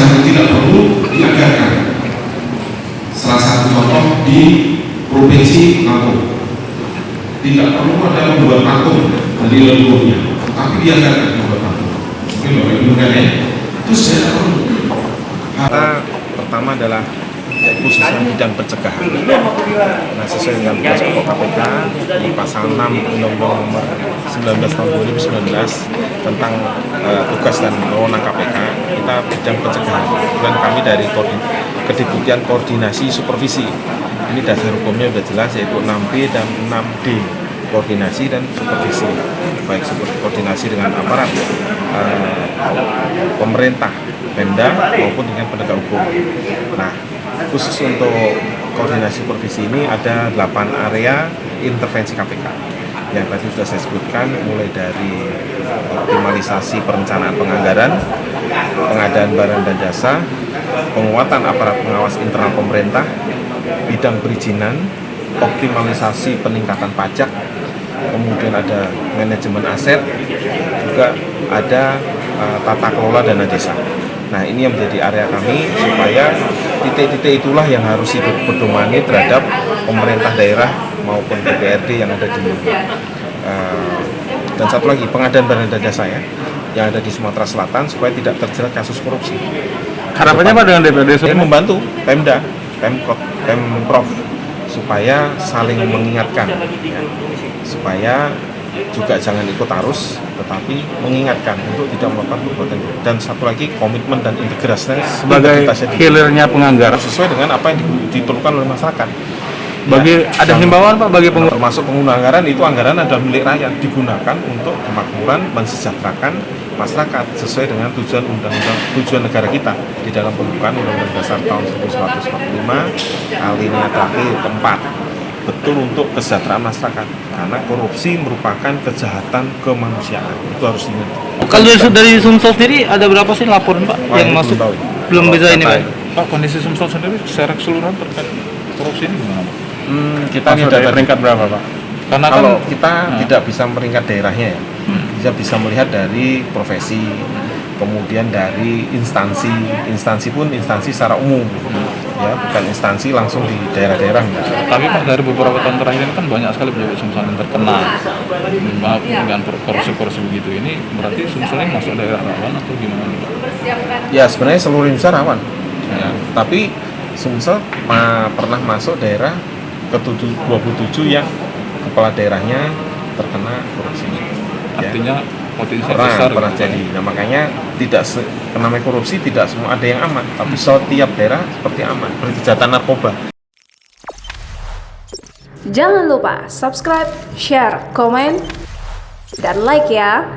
yang tidak perlu dianggarkan. Salah satu contoh di Provinsi Lampung, tidak perlu ada membuat patung dari leluhurnya, tapi dianggarkan membuat patung. Mungkin Bapak Ibu kan ya, itu saya tidak perlu. Pertama adalah khususnya bidang pencegahan. Nah, sesuai dengan tugas pokok KPK di pasal 6 Undang-Undang Nomor 19 Tahun 2019 tentang tugas dan wewenang KPK, kita bidang pencegahan. Dan kami dari Kedeputian Koordinasi Supervisi. Ini dasar hukumnya sudah jelas, yaitu 6B dan 6D, koordinasi dan supervisi, baik koordinasi dengan aparat pemerintah, Pemda maupun dengan penegak hukum. Nah, khusus untuk koordinasi supervisi ini ada 8 area intervensi KPK yang tadi sudah saya sebutkan, mulai dari optimalisasi perencanaan penganggaran, pengadaan barang dan jasa, penguatan aparat pengawas internal pemerintah, bidang perizinan, optimalisasi peningkatan pajak, kemudian ada manajemen aset, juga ada tata kelola dana desa. Nah, ini yang menjadi area kami, supaya titik-titik itulah yang harus dipedomani terhadap pemerintah daerah maupun DPRD yang ada di dan satu lagi, pengadaan barang dan jasa ya, yang ada di Sumatera Selatan, supaya tidak terjerat kasus korupsi. Harapannya apa dengan DPRD? Ini membantu Pemda, Pemprov, supaya saling mengingatkan, supaya juga jangan ikut arus, tetapi mengingatkan untuk tidak melakukan perbuatan itu. Dan satu lagi, komitmen dan integrasinya sebagai hilirnya penganggaran sesuai dengan apa yang diperlukan oleh masyarakat. Bagi ya, ada himbauan Pak bagi termasuk pengguna anggaran, itu anggaran adalah milik rakyat, digunakan untuk kemakmuran, mensejahterakan masyarakat sesuai dengan tujuan undang-undang, tujuan negara kita di dalam pembukaan Undang-Undang Dasar tahun 1945 alinea terakhir keempat, betul untuk kesejahteraan masyarakat, karena korupsi merupakan kejahatan kemanusiaan, itu harus diingat. Kalau dari Sumsel sendiri ada berapa sih laporan Pak yang masuk? Belum bisa ini Pak. Kondisi Sumsel sendiri secara keseluruhan terkait korupsi ini gimana Pak? Kita sudah peringkat berapa Pak? Karena kalau kita tidak bisa meringkat daerahnya ya, kita bisa melihat dari profesi, kemudian dari instansi pun instansi secara umum, ya, bukan instansi langsung di daerah-daerah. Tapi Pak, dari beberapa tahun terakhir ini kan banyak sekali pejabat Sumsel yang terkena dengan korupsi begitu. Ini berarti Sumsel ini masuk daerah rawan atau gimana nih Pak? Ya, sebenarnya seluruh Indonesia rawan, ya. Tapi Sumsel pernah masuk daerah ke-27 yang kepala daerahnya terkena korupsi. Artinya ya, potensi besar pernah jadi. Nah, makanya tidak namanya korupsi tidak semua ada yang aman, tapi setiap daerah seperti aman, seperti kejahatan narkoba. Jangan lupa subscribe, share, komen, dan like ya.